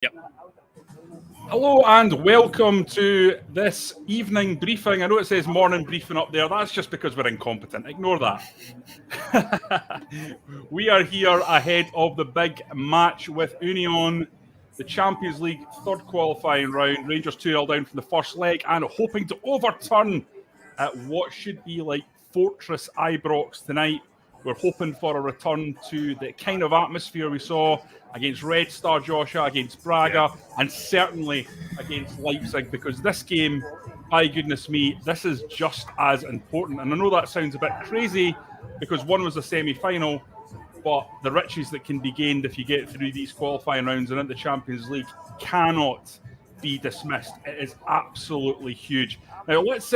Yep. Hello and welcome to this evening briefing. I know it says morning briefing up there. That's just because we're incompetent. Ignore that. We are here ahead of the big match with Union, the Champions League third qualifying round. Rangers 2-0 down from the first leg and hoping to overturn at what should be like Fortress Ibrox tonight. We're hoping for a return to the kind of atmosphere we saw against Red Star Joshua, against Braga, and certainly against Leipzig, because this game, by goodness me, this is just as important. And I know that sounds a bit crazy because one was a semi-final, but the riches that can be gained if you get through these qualifying rounds and into the Champions League cannot be dismissed. It is absolutely huge. Now let's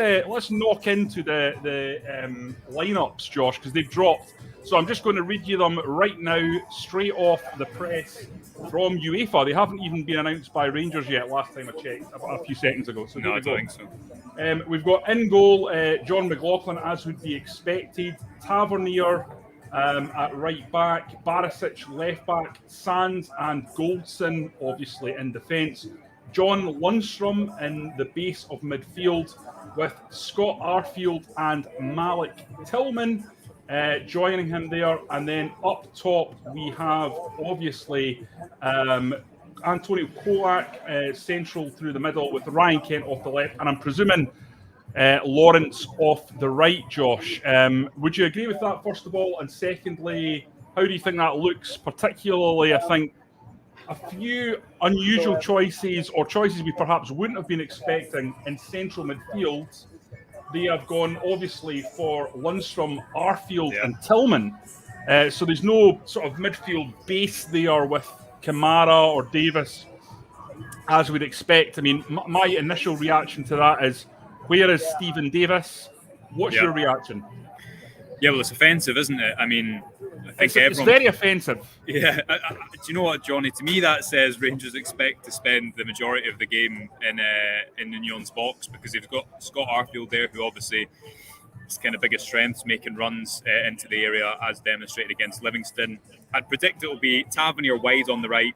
knock into the lineups, Josh, because they've dropped. So I'm just going to read you them right now, straight off the press from UEFA. They haven't even been announced by Rangers yet. Last time I checked, a few seconds ago. So no, I don't think so. We've got in goal John McLaughlin, as would be expected. Tavernier at right back, Barisic left back, Sands and Goldson obviously in defence. John Lundstrom in the base of midfield with Scott Arfield and Malik Tillman joining him there. And then up top we have obviously Antonio Kolak central through the middle with Ryan Kent off the left, and I'm presuming Lawrence off the right, Josh. Would you agree with that, first of all? And secondly, how do you think that looks? Particularly, I think a few unusual choices, or choices we perhaps wouldn't have been expecting in central midfield. They have gone, obviously, for Lundstrom, Arfield and Tillman. So there's no sort of midfield base there with Kamara or Davis, as we'd expect. I mean, my initial reaction to that is, where is Stephen Davis? What's your reaction? Yeah, well, it's offensive, isn't it? I mean, I think it's very offensive. Yeah. Do you know what, Johnny? To me, that says Rangers expect to spend the majority of the game in Union's box, because they've got Scott Arfield there, who obviously is kind of biggest strengths, making runs into the area, as demonstrated against Livingston. I'd predict it will be Tavernier wide on the right,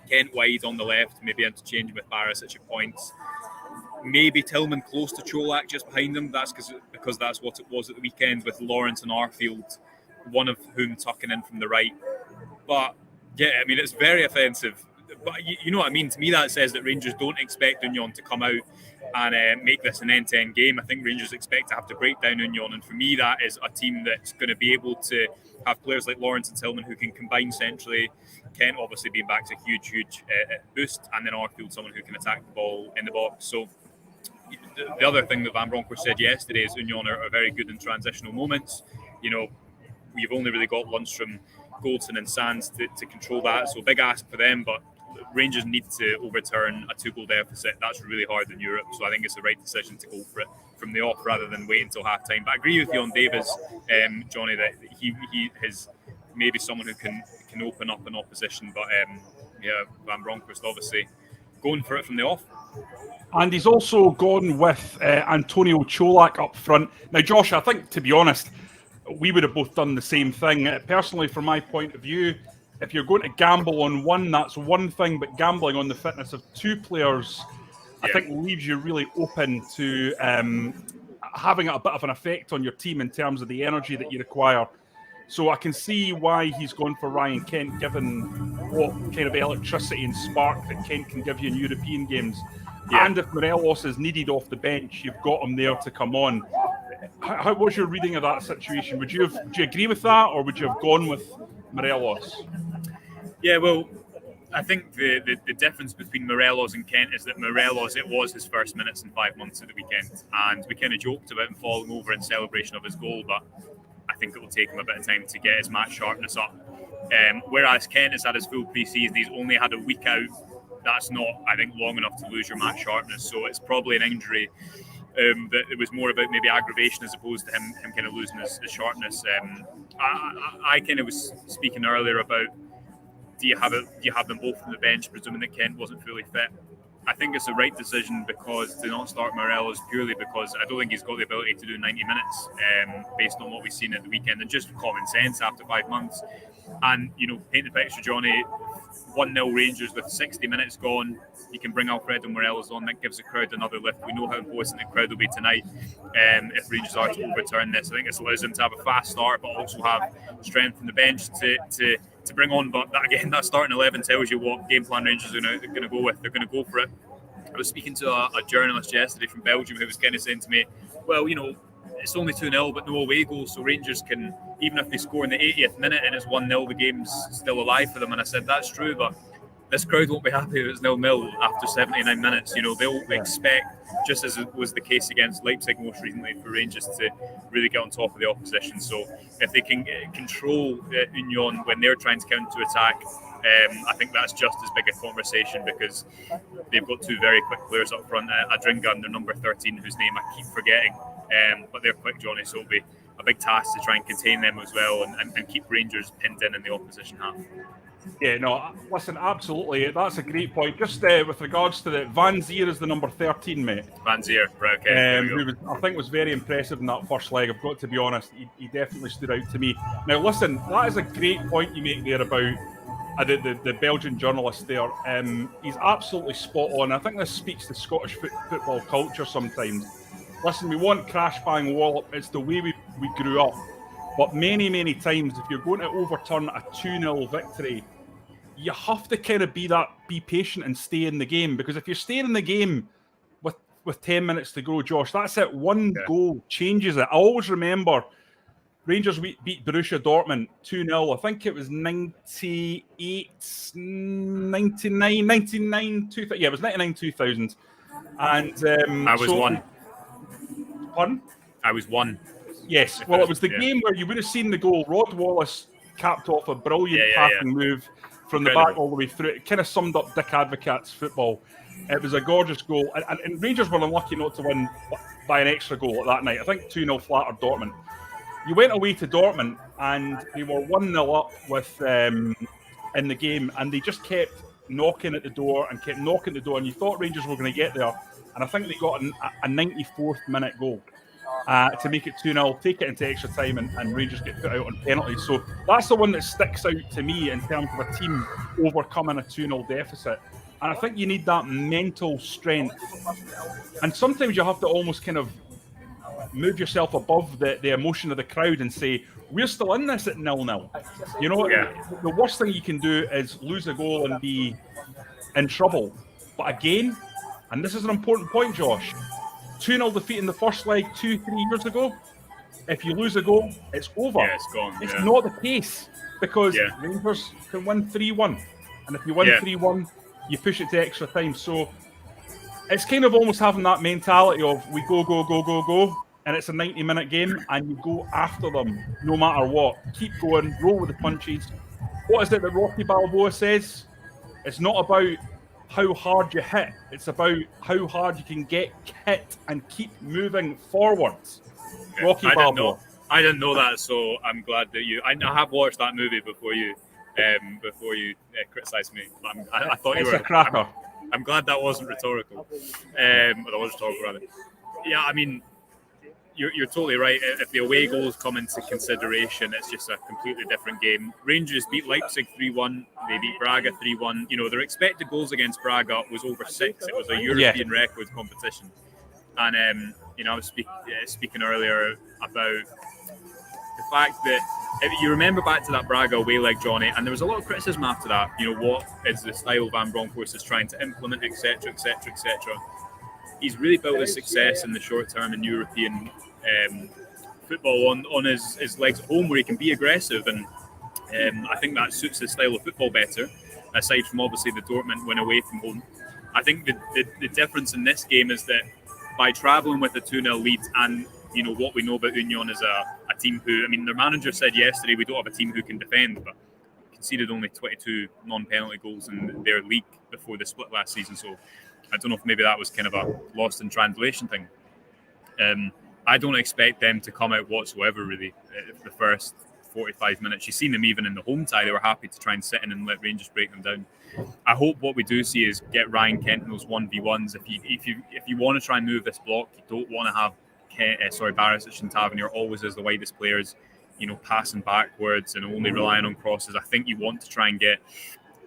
Kent wide on the left, maybe interchanging with Barisic at points. Maybe Tillman close to Cholak just behind him. That's because that's what it was at the weekend, with Lawrence and Arfield, one of whom tucking in from the right. But yeah, I mean, it's very offensive. But you know what I mean? To me, that says that Rangers don't expect Union to come out and make this an end-to-end game. I think Rangers expect to have to break down Union. And for me, that is a team that's going to be able to have players like Lawrence and Tillman who can combine centrally. Kent obviously being back to a huge boost. And then Arfield, someone who can attack the ball in the box. So the other thing that Van Bronckhorst said yesterday is Union are very good in transitional moments. You know, we've only really got Lundstrom, Goldson and Sands to control that. So big ask for them, but Rangers need to overturn a 2-goal deficit. That's really hard in Europe. So I think it's the right decision to go for it from the off rather than wait until half-time. But I agree with you on Davis, Johnny, that he is maybe someone who can open up an opposition. But Van Bronckhorst obviously going for it from the off. And he's also gone with Antonio Cholak up front. Now, Josh, I think, to be honest, we would have both done the same thing. Personally, from my point of view, if you're going to gamble on one, that's one thing, but gambling on the fitness of two players, I think, leaves you really open to having a bit of an effect on your team in terms of the energy that you require. So I can see why he's gone for Ryan Kent, given what kind of electricity and spark that Kent can give you in European games. Yeah. And if Morelos is needed off the bench, you've got him there to come on. How was your reading of that situation? Do you agree with that, or would you have gone with Morelos? Yeah, well, I think the difference between Morelos and Kent is that Morelos, it was his first minutes in 5 months at the weekend, and we kind of joked about him falling over in celebration of his goal, but I think it will take him a bit of time to get his match sharpness up. Whereas Kent has had his full pre-season, he's only had a week out. That's not, I think, long enough to lose your match sharpness. So it's probably an injury that it was more about maybe aggravation as opposed to him kind of losing his sharpness. I kind of was speaking earlier about do you have them both on the bench, presuming that Kent wasn't fully fit. I think it's the right decision because to not start Morelos purely because I don't think he's got the ability to do 90 minutes based on what we've seen at the weekend and just common sense after 5 months. And, paint the picture, Johnny, 1-0 Rangers with 60 minutes gone. You can bring Alfredo Morelos on. That gives the crowd another lift. We know how important the crowd will be tonight if Rangers are to overturn this. I think this allows them to have a fast start but also have strength from the bench to bring on. But that starting 11 tells you what game plan Rangers are going to go with. They're going to go for it. I was speaking to a journalist yesterday from Belgium who was kind of saying to me, well, it's only 2-0 but no away goals, so Rangers can, even if they score in the 80th minute and it's 1-0, the game's still alive for them. And I said, that's true, but this crowd won't be happy if it's 0-0 after 79 minutes. They'll expect, just as it was the case against Leipzig most recently, for Rangers to really get on top of the opposition. So if they can control Union when they're trying to counter-attack, I think that's just as big a conversation because they've got two very quick players up front, Adringa and their number 13, whose name I keep forgetting. But they're quick, Johnny, so it'll be a big task to try and contain them as well and keep Rangers pinned in the opposition half. Yeah, no, listen, absolutely. That's a great point. Just with regards to the Van Zier is the number 13, mate. Van Zier, right, okay. Who I think was very impressive in that first leg. I've got to be honest, he definitely stood out to me. Now, listen, that is a great point you make there about the Belgian journalist there. He's absolutely spot on. I think this speaks to Scottish football culture sometimes. Listen, we want crash bang wallop. It's the way we grew up. But many, many times, if you're going to overturn a 2-0 victory, you have to kind of be patient and stay in the game. Because if you're staying in the game with 10 minutes to go, Josh, that's it. One goal changes it. I always remember Rangers beat Borussia Dortmund 2-0. I think it was 98, 99, 2000. Yeah, it was 99, 2000. And I was one. Pardon? I was one. Yes. Well, it was the game where you would have seen the goal. Rod Wallace capped off a brilliant passing move from the back all the way through. It kind of summed up Dick Advocaat's football. It was a gorgeous goal. And Rangers were unlucky not to win by an extra goal at that night. I think 2-0 flattered Dortmund. You went away to Dortmund and they were 1-0 up with in the game, and they just kept knocking at the door and kept knocking at the door, and you thought Rangers were going to get there. And I think they got a 94th minute goal to make it 2-0, take it into extra time, and Rangers get put out on penalties. So that's the one that sticks out to me in terms of a team overcoming a 2-0 deficit. And I think you need that mental strength. And sometimes you have to almost kind of move yourself above the emotion of the crowd and say, we're still in this at 0-0. The worst thing you can do is lose a goal and be in trouble. But again, and this is an important point, Josh, 2-0 defeat in the first leg 2-3 years ago. If you lose a goal, it's over. Yeah, it's gone. It's not the case because Rangers can win 3-1. And if you win 3-1, you push it to extra time. So it's kind of almost having that mentality of we go, and it's a 90-minute game, and you go after them no matter what. Keep going, roll with the punches. What is it that Rocky Balboa says? It's not about how hard you hit. It's about how hard you can get hit and keep moving forwards. Rocky Balboa. I didn't know that, so I'm glad that you. I have watched that movie before you criticised me. I thought you were a cracker. I'm glad that wasn't rhetorical. That was rhetorical, rather. Yeah, I mean, you're totally right. If the away goals come into consideration, it's just a completely different game. Rangers beat Leipzig 3-1. They beat Braga 3-1. Their expected goals against Braga was over 6. It was a European record competition. And I was speaking earlier about the fact that if you remember back to that Braga away leg, Johnny, and there was a lot of criticism after that. What is the style Van Bronckhorst is trying to implement, etc., etc., etc. He's really built his success in the short term in European football on his legs at home, where he can be aggressive, and I think that suits his style of football better. Aside from obviously the Dortmund win away from home, I think the difference in this game is that by travelling with a 2-0 lead, and what we know about Union is a team who, their manager said yesterday, we don't have a team who can defend, but conceded only 22 non-penalty goals in their league before the split last season. So I don't know if maybe that was kind of a lost in translation thing. I don't expect them to come out whatsoever, really, for the first 45 minutes. You've seen them even in the home tie; they were happy to try and sit in and let Rangers break them down. I hope what we do see is get Ryan Kent in those 1v1s. If you want to try and move this block, you don't want to have Barisic and Tavernier always as the widest players, passing backwards and only relying on crosses. I think you want to try and get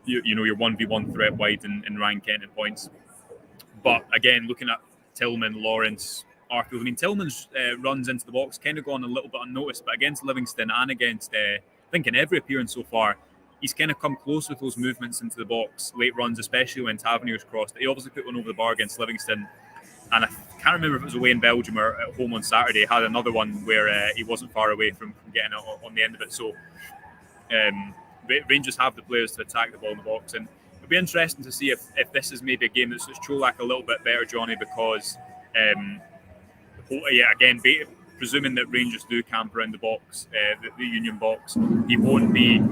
your 1v1 threat wide in Ryan Kent at points. But again, looking at Tillman, Lawrence, Arfield, I mean, Tillman's runs into the box kind of gone a little bit unnoticed, but against Livingston and against, I think in every appearance so far, he's kind of come close with those movements into the box, late runs, especially when Tavernier's crossed. He obviously put one over the bar against Livingston, and I can't remember if it was away in Belgium or at home on Saturday. He had another one where he wasn't far away from getting it on the end of it. So Rangers have the players to attack the ball in the box, and it'll be interesting to see if this is maybe a game that suits Čolak a little bit better, Johnny, because again, presuming that Rangers do camp around the box, the Union box, he won't be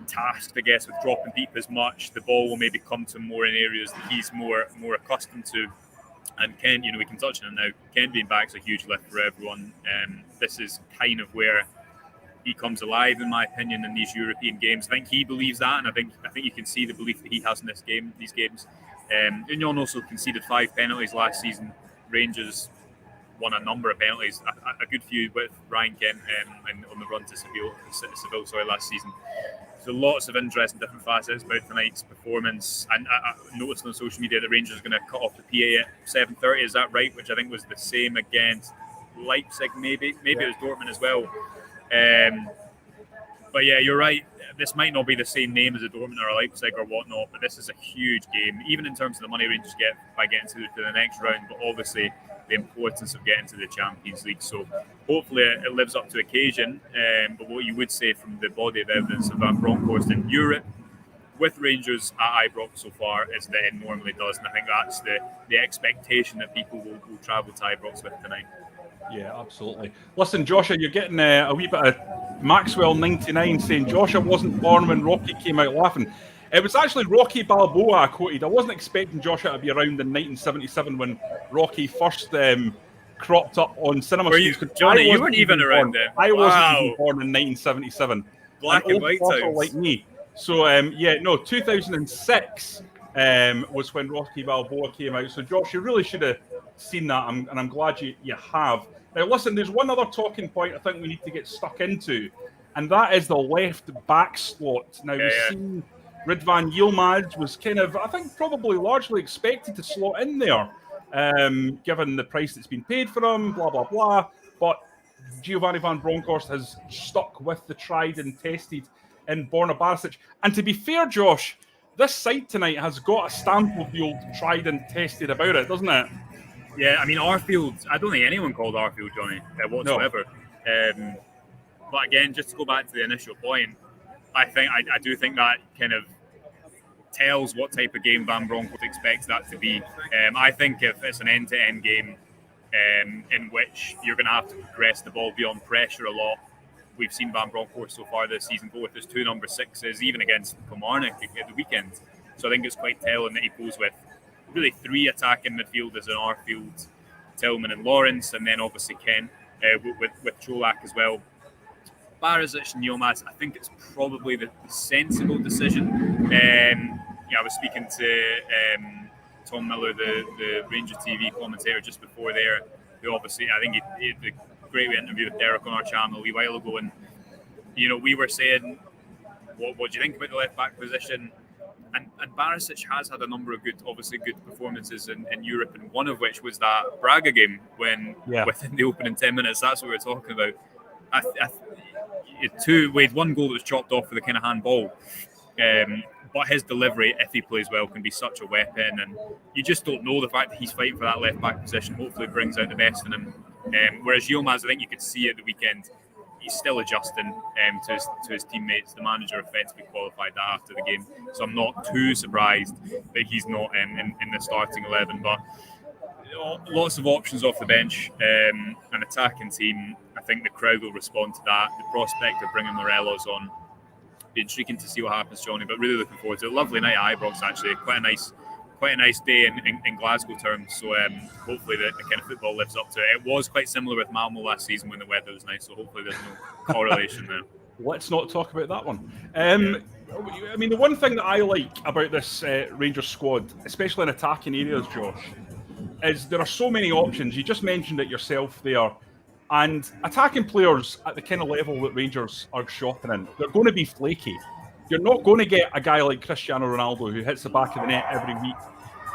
tasked, I guess, with dropping deep as much. The ball will maybe come to him more in areas that he's more accustomed to. And Kent, we can touch on it now. Kent being back is a huge lift for everyone. This is kind of where he comes alive, in my opinion, in these European games. I think he believes that, and I think you can see the belief that he has in these games. Union also conceded 5 penalties last season. Rangers won a number of penalties, a good few with Ryan Kent on the run to Seville last season. So lots of interest in different facets about tonight's performance. And I noticed on social media that Rangers are going to cut off the PA at 7:30. Is that right? Which I think was the same against Leipzig, maybe it was Dortmund as well. But yeah, you're right. This might not be the same name as a Dortmund or a Leipzig or whatnot, but this is a huge game, even in terms of the money Rangers get by getting to the next round, but obviously the importance of getting to the Champions League. So hopefully it lives up to occasion. But what you would say from the body of evidence of Van Bronckhorst in Europe with Rangers at Ibrox so far is that it normally does. And I think that's the expectation that people will travel to Ibrox with tonight. Yeah, absolutely. Listen, Joshua, you're getting a wee bit of Maxwell99 saying Joshua wasn't born when Rocky came out laughing. It was actually Rocky Balboa I quoted. I wasn't expecting Joshua to be around in 1977 when Rocky first cropped up on cinema screens. Johnny, you weren't even around then. I wasn't even born in 1977. Black and white times. Like me. So, 2006 was when Rocky Balboa came out. So, Josh, you really should have seen that, and I'm glad you have. Now, listen, there's one other talking point I think we need to get stuck into, and that is the left back slot. Now, we've seen Ridvan Yilmaz was kind of, I think, probably largely expected to slot in there, given the price that's been paid for him, blah, blah, blah. But Giovanni Van Bronckhorst has stuck with the tried and tested in Borna Barisic. And to be fair, Josh, this side tonight has got a stamp of the old tried and tested about it, doesn't it? Yeah, I mean, Arfield, I don't think anyone called Arfield, Johnny, whatsoever. No. But again, just to go back to the initial point, I do think that kind of tells what type of game Van Bronckhorst expects that to be. I think if it's an end-to-end game in which you're going to have to progress the ball beyond pressure a lot, we've seen Van Bronckhorst so far this season go with his 2 number 6s, even against Kilmarnock at the weekend. So I think it's quite telling that he goes with really 3 attacking midfielders in Arfield, Tillman and Lawrence, and then obviously Ken with Čolak as well. Barisic and Yilmaz, I think it's probably the sensible decision. I was speaking to Tom Miller, the Rangers TV commentator, just before there, who obviously, I think he had a great interview with Derek on our channel a wee while ago, and we were saying, what do you think about the left back position? And Barisic has had a number of good performances in Europe, and one of which was that Braga game when within the opening 10 minutes, that's what we were talking about. We had 1 goal that was chopped off with a kind of handball. But his delivery, if he plays well, can be such a weapon. And you just don't know the fact that he's fighting for that left back position. Hopefully brings out the best in him. Whereas Yilmaz, I think you could see at the weekend, he's still adjusting to his teammates. The manager effectively qualified that after the game. So I'm not too surprised that he's not in the starting 11. But lots of options off the bench. An attacking team. I think the crowd will respond to that. The prospect of bringing Morelos on, be intriguing to see what happens, Johnny, but really looking forward to it. Lovely night at Ibrox, actually. Quite a nice quite a nice day in Glasgow terms. So hopefully the kind of football lives up to it. It was quite similar with Malmo last season when the weather was nice. So hopefully there's no correlation there. Let's not talk about that one. I mean, the one thing that I like about this Rangers squad, especially in attacking areas, Josh, is there are so many options. You just mentioned it yourself there. And attacking players at the kind of level that Rangers are shopping in, they're going to be flaky. You're not going to get a guy like Cristiano Ronaldo who hits the back of the net every week,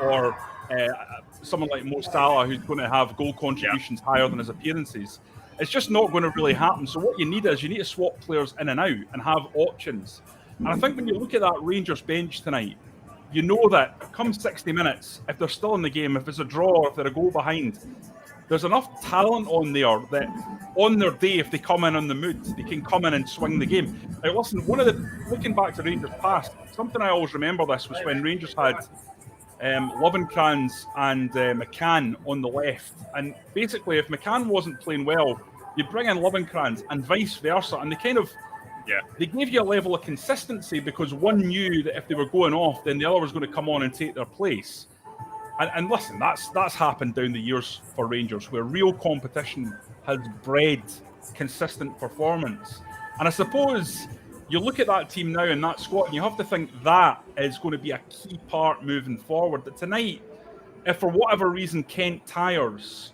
or someone like Mo Salah who's going to have goal contributions higher than his appearances. It's just not going to really happen. So what you need to swap players in and out and have options. And I think when you look at that Rangers bench tonight, you know that come 60 minutes, if they're still in the game, if it's a draw, if they're a goal behind, there's enough talent on there that on their day, if they come in on the mood, they can come in and swing the game. Now, listen, looking back to Rangers past, something I always remember this was when Rangers had Lovenkrands and McCann on the left. And basically, if McCann wasn't playing well, you'd bring in Lovenkrands and vice versa. And they gave you a level of consistency because one knew that if they were going off, then the other was going to come on and take their place. And listen, that's happened down the years for Rangers, where real competition has bred consistent performance. And I suppose you look at that team now and that squad, and you have to think that is going to be a key part moving forward. That tonight, if for whatever reason Kent tires,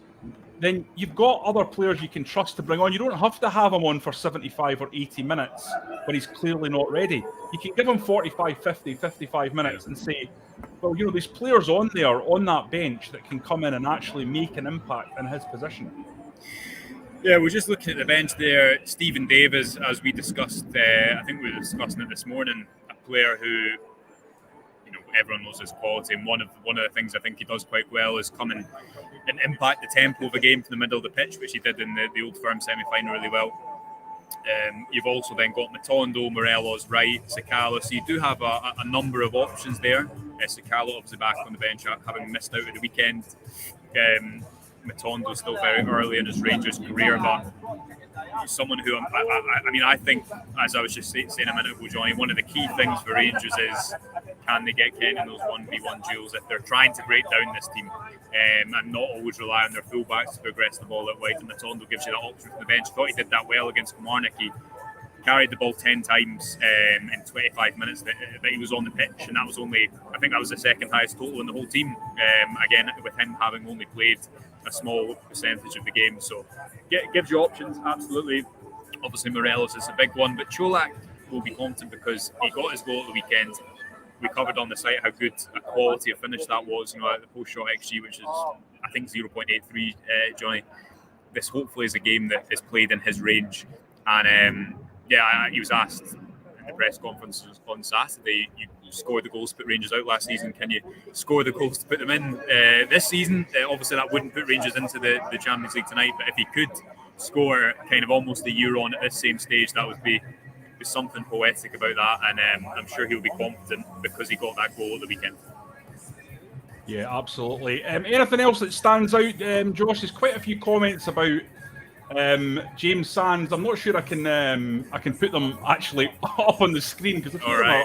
then you've got other players you can trust to bring on. You don't have to have him on for 75 or 80 minutes when he's clearly not ready. You can give him 45, 50, 55 minutes and say, well, there's players on there, on that bench that can come in and actually make an impact in his position. Yeah, we're just looking at the bench there. Stephen Davis, as we discussed, I think we were discussing it this morning, a player who, everyone knows his quality. And one of the things I think he does quite well is come in and impact the tempo of a game from the middle of the pitch, which he did in the Old Firm semi-final really well. You've also then got Matondo, Morelos, Wright, Sakala. So you do have a number of options there. Sakala obviously back on the bench, having missed out at the weekend. Matondo still very early in his Rangers career, but someone who I think, as I was just saying a minute ago, Johnny, one of the key things for Rangers is can they get Kent in those 1v1 duels if they're trying to break down this team and not always rely on their fullbacks to progress the ball out wide. And Matondo gives you that option from the bench. I thought he did that well against Kilmarnock. He carried the ball 10 times in 25 minutes that he was on the pitch, and that was the second highest total in the whole team. Again, with him having only played a small percentage of the game, so gives you options, absolutely. Obviously Morelos is a big one, but Čolak will be confident because he got his goal at the weekend. We covered on the site how good a quality of finish that was, at the post-shot XG, which is I think 0.83, Johnny. This hopefully is a game that is played in his range, and he was asked in the press conference on Saturday, you scored the goals to put Rangers out last season, can you score the goals to put them in this season? Obviously that wouldn't put Rangers into the Champions League tonight, but if he could score kind of almost a year on at this same stage, that would be something poetic about that, and I'm sure he'll be confident because he got that goal at the weekend. Yeah, absolutely. Anything else that stands out, Josh? There's quite a few comments about James Sands. I'm not sure I can put them actually up on the screen because they're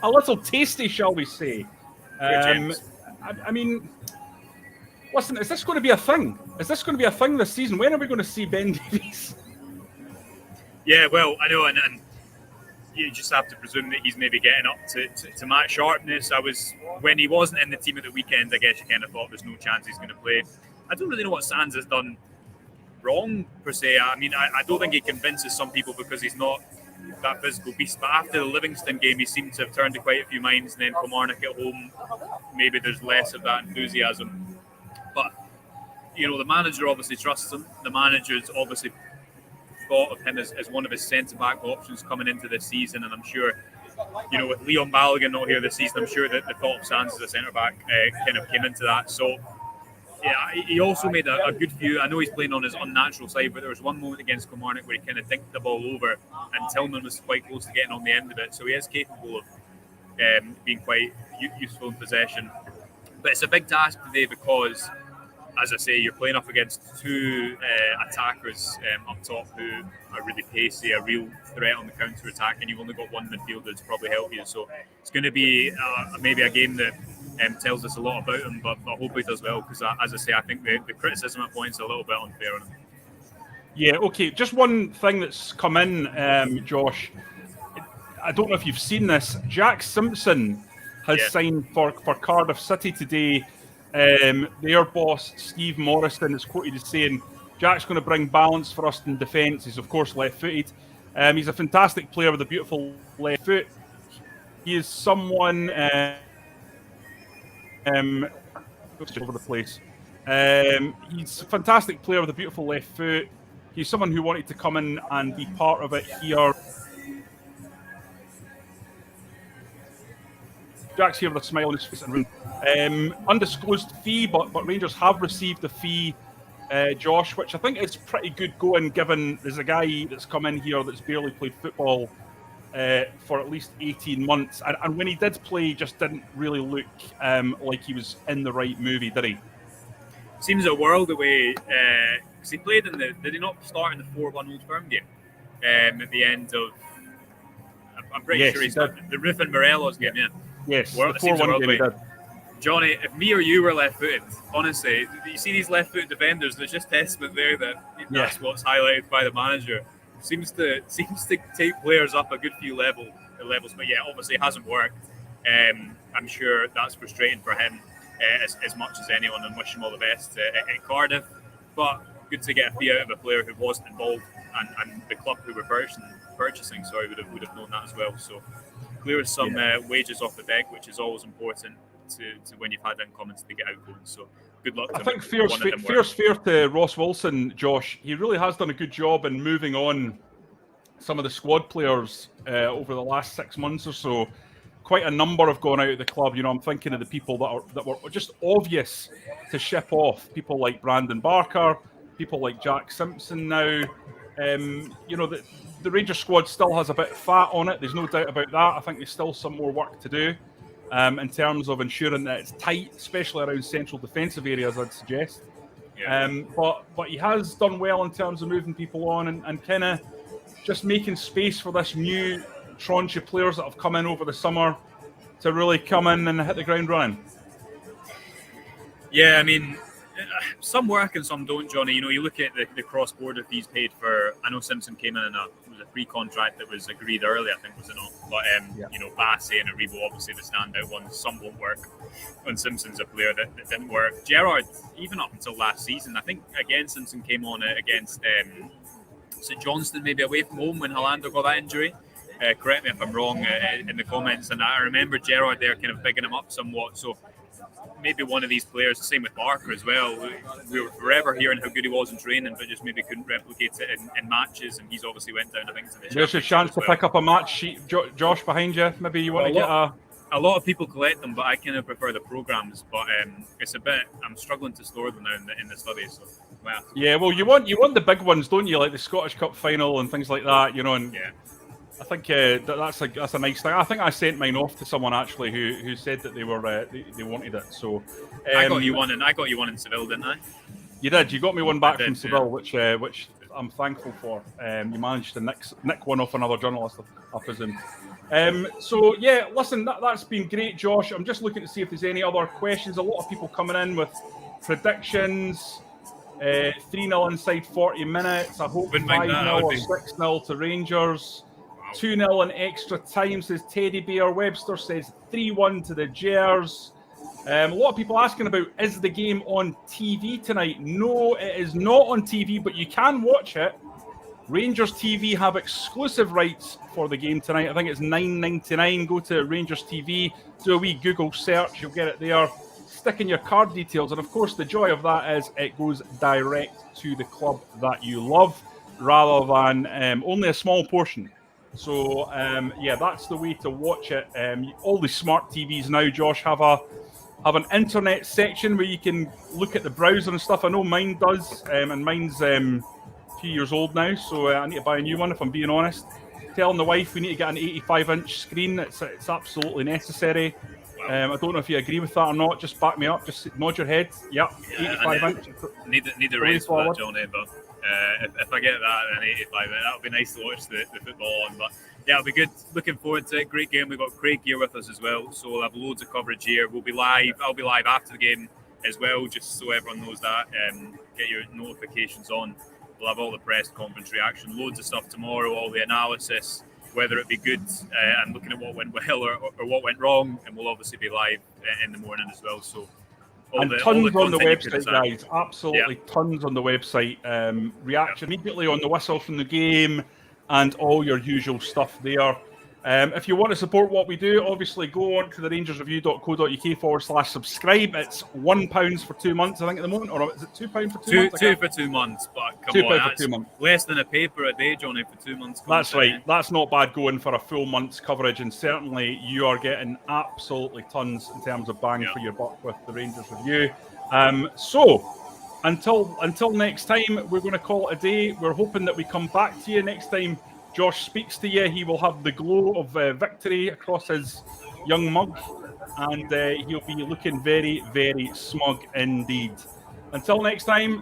a little tasty, shall we say? I mean, listen, is this going to be a thing? Is this going to be a thing this season? When are we going to see Ben Davies? Yeah, well, I know, and you just have to presume that he's maybe getting up to match sharpness. When he wasn't in the team at the weekend, I guess you kind of thought there's no chance he's going to play. I don't really know what Sands has done wrong, per se. I mean, I don't think he convinces some people because he's not that physical beast. But after the Livingston game, he seemed to have turned to quite a few minds. And then Kilmarnock at home, maybe there's less of that enthusiasm. But, the manager obviously trusts him. The manager's obviously thought of him as one of his centre-back options coming into this season. And I'm sure, with Leon Balogun not here this season, I'm sure that the thought of Sands as a centre-back kind of came into that. So, yeah, he also made a good few. I know he's playing on his unnatural side, but there was one moment against Kilmarnock where he kind of dinked the ball over and Tillman was quite close to getting on the end of it. So he is capable of being quite useful in possession. But it's a big task today because, as I say, you're playing up against two attackers up top who are really pacey, a real threat on the counter-attack, and you've only got one midfielder to probably help you. So it's going to be maybe a game that tells us a lot about him, but I hope he does well, because as I say, I think the criticism at points is a little bit unfair on him. Yeah, okay. Just one thing that's come in, Josh. I don't know if you've seen this. Jack Simpson has signed for Cardiff City today. Their boss, Steve Morrison, is quoted as saying, Jack's going to bring balance for us in defence. He's, of course, left-footed. He's a fantastic player with a beautiful left foot. He is someone... over the place. He's a fantastic player with a beautiful left foot. He's someone who wanted to come in and be part of it here. Jack's here with a smile on his face. Undisclosed fee, but Rangers have received the fee, Josh, which I think is pretty good going, given there's a guy that's come in here that's barely played football for at least 18 months. And when he did play, he just didn't really look like he was in the right movie, did he? Seems a world away, because he played in did he not start in the 4-1 Old Firm game at the end of, I'm pretty sure he started the Ruth and Morelos game, yeah. Yes, the 4-1 game he did. Johnny, if me or you were left-footed, honestly, you see these left-footed defenders, there's just testament there that that's what's highlighted by the manager. Seems to take players up a good few levels, but yeah, obviously it hasn't worked. I'm sure that's frustrating for him as much as anyone, and wish him all the best at Cardiff. But good to get a fee out of a player who wasn't involved, and the club who were purchasing would have known that as well. So clears some wages off the deck, which is always important to when you've had incomes to get outgoing. So good luck to him. I think fair to Ross Wilson, Josh. He really has done a good job in moving on some of the squad players over the last 6 months or so. Quite a number have gone out of the club. You know, I'm thinking of the people that were just obvious to ship off. People like Brandon Barker, people like Jack Simpson now. You know, the Rangers squad still has a bit of fat on it. There's no doubt about that. I think there's still some more work to do in terms of ensuring that it's tight, especially around central defensive areas, I'd suggest. Yeah. But he has done well in terms of moving people on and kind of just making space for this new tranche of players that have come in over the summer to really come in and hit the ground running. Yeah, I mean, some work and some don't, Johnny. You know, you look at the cross-border fees paid for. I know Simpson came in it was a free contract that was agreed early, I think, was it not? But you know, Bassey and Aribo, obviously the standout ones. Some won't work. And Simpson's a player that didn't work. Gerrard, even up until last season, I think again Simpson came on against St Johnstone, maybe away from home when Hollander got that injury. Correct me if I'm wrong in the comments. And I remember Gerrard there kind of bigging him up somewhat. So maybe one of these players, the same with Barker as well. We were forever hearing how good he was in training, but just maybe couldn't replicate it in matches. And he's obviously went down, I think, to the There's a chance to pick up a match sheet, Josh, behind you. Maybe you want to get a lot of people collect them, but I kind of prefer the programs. But it's a bit. I'm struggling to store them now in the study. So yeah, well, you want the big ones, don't you? Like the Scottish Cup final and things like that. You know, and I think that's a nice thing. I think I sent mine off to someone actually who said that they were they wanted it. So I got you one in Seville, didn't I? You did. You got me one back from Seville, which I'm thankful for. You managed to nick one off another journalist, I presume. So yeah, listen, that's been great, Josh. I'm just looking to see if there's any other questions. A lot of people coming in with predictions. 3-0 inside 40 minutes. I hope 5-0 or 6-0 to Rangers. 2-0 in extra time, says Teddy Bear. Webster says 3-1 to the Gers. A lot of people asking about, is the game on TV tonight? No, it is not on TV, but you can watch it. Rangers TV have exclusive rights for the game tonight. I think it's $9.99. Go to Rangers TV, do a wee Google search, you'll get it there. Stick in your card details, and of course the joy of that is it goes direct to the club that you love, rather than only a small portion. So yeah, that's the way to watch it. All the smart TVs now, Josh, have an internet section where you can look at the browser and stuff. I know mine does, and mine's a few years old now, so I need to buy a new one if I'm being honest. Telling the wife we need to get an 85-inch screen. It's absolutely necessary. I don't know if you agree with that or not. Just back me up. Just nod your head. Yep, 85 inch. Need the raise for that, Johnny. But If I get that at 85, that'll be nice to watch the football on. But yeah, it'll be good. Looking forward to it. Great game. We've got Craig here with us as well, so we'll have loads of coverage here. We'll be live. I'll be live after the game as well, just so everyone knows that. Get your notifications on. We'll have all the press conference reaction, loads of stuff tomorrow, all the analysis, whether it be good and looking at what went well or what went wrong, and we'll obviously be live in the morning as well. So tons on the website, guys. Absolutely tons on the website. Reaction immediately on the whistle from the game and all your usual stuff there. If you want to support what we do, obviously go on to the rangersreview.co.uk/subscribe. It's £1 for 2 months, I think, at the moment. Or is it £2 for 2 months? Two for 2 months, but come £2 on, for that's 2 months. less than a paper a day, Johnny, for 2 months. That's right. That's not bad going for a full month's coverage, and certainly you are getting absolutely tons in terms of bang for your buck with the Rangers Review. So until next time, we're going to call it a day. We're hoping that we come back to you next time Josh speaks to you. He will have the glow of victory across his young mug, and he'll be looking very, very smug indeed. Until next time,